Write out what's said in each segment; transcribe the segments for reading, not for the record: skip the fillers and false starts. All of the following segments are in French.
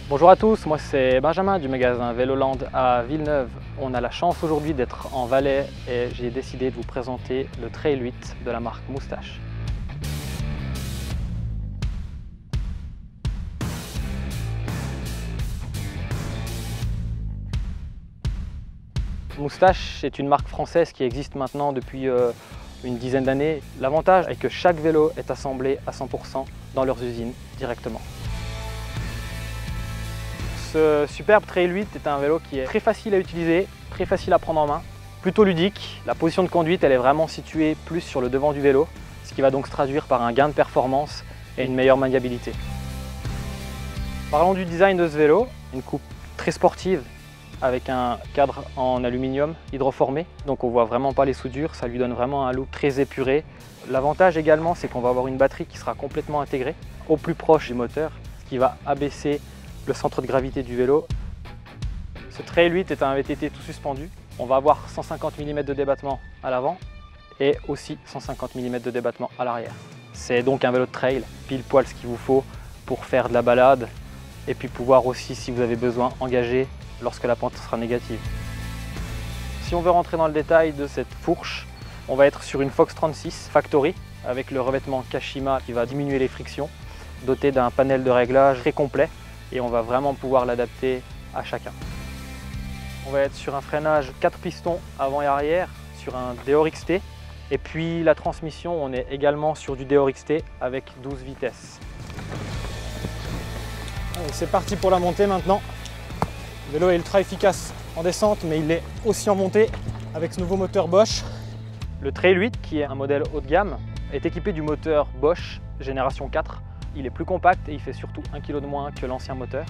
Bonjour à tous, moi c'est Benjamin du magasin Véloland à Villeneuve. On a la chance aujourd'hui d'être en Valais et j'ai décidé de vous présenter le Trail 8 de la marque Moustache. Moustache est une marque française qui existe maintenant depuis une dizaine d'années. L'avantage est que chaque vélo est assemblé à 100% dans leurs usines directement. Ce superbe Trail 8 est un vélo qui est très facile à utiliser, très facile à prendre en main, plutôt ludique. La position de conduite elle est vraiment située plus sur le devant du vélo, ce qui va donc se traduire par un gain de performance et une meilleure maniabilité. Parlons du design de ce vélo, une coupe très sportive avec un cadre en aluminium hydroformé, donc on voit vraiment pas les soudures, ça lui donne vraiment un look très épuré. L'avantage également c'est qu'on va avoir une batterie qui sera complètement intégrée au plus proche du moteur, ce qui va abaisser le centre de gravité du vélo. Ce Trail 8 est un VTT tout suspendu. On va avoir 150 mm de débattement à l'avant et aussi 150 mm de débattement à l'arrière. C'est donc un vélo de trail, pile poil ce qu'il vous faut pour faire de la balade et puis pouvoir aussi, si vous avez besoin, engager lorsque la pente sera négative. Si on veut rentrer dans le détail de cette fourche, on va être sur une Fox 36 Factory avec le revêtement Kashima qui va diminuer les frictions, doté d'un panel de réglage très complet et on va vraiment pouvoir l'adapter à chacun. On va être sur un freinage 4 pistons avant et arrière, sur un Deore XT. Et puis la transmission, on est également sur du Deore XT avec 12 vitesses. C'est parti pour la montée maintenant. Le vélo est ultra efficace en descente, mais il est aussi en montée avec ce nouveau moteur Bosch. Le Trail 8, qui est un modèle haut de gamme, est équipé du moteur Bosch génération 4. Il est plus compact et il fait surtout 1 kg de moins que l'ancien moteur.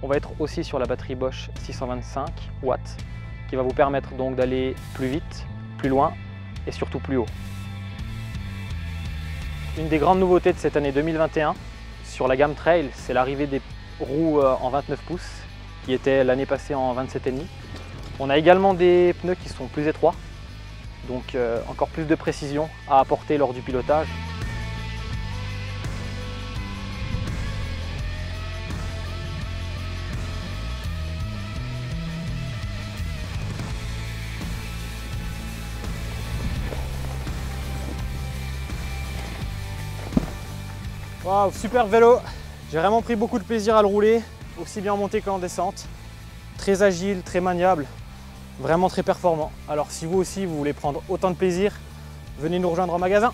On va être aussi sur la batterie Bosch 625 watts qui va vous permettre donc d'aller plus vite, plus loin et surtout plus haut. Une des grandes nouveautés de cette année 2021 sur la gamme Trail, c'est l'arrivée des roues en 29 pouces qui étaient l'année passée en 27,5. On a également des pneus qui sont plus étroits, donc encore plus de précision à apporter lors du pilotage. Waouh, super vélo! J'ai vraiment pris beaucoup de plaisir à le rouler, aussi bien en montée qu'en descente. Très agile, très maniable, vraiment très performant. Alors si vous aussi vous voulez prendre autant de plaisir, venez nous rejoindre en magasin.